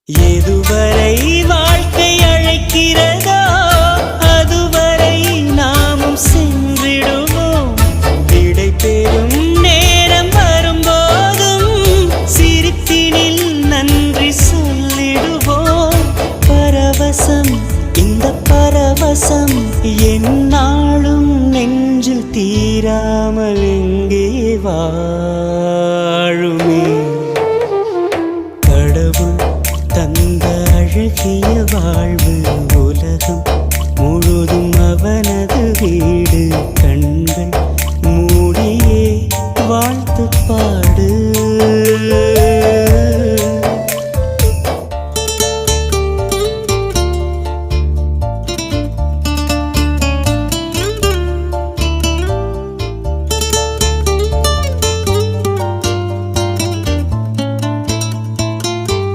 எதுவரை வாழ்க்கை அழைக்கிறதோ அதுவரை நாமும் சென்றிடுவோம். விடை பெறும் நேரம் வரும்போதும் சிரிப்பினில் நன்றி சொல்லிடுவோம். பரவசம், இந்த பரவசம் எந்நாளும் நெஞ்சில் தீராமல் எங்கே வாழுமே. கடவுள் தந்த அழகிய வாழ்வு உலகம் முழுதும் அவனது வீடு.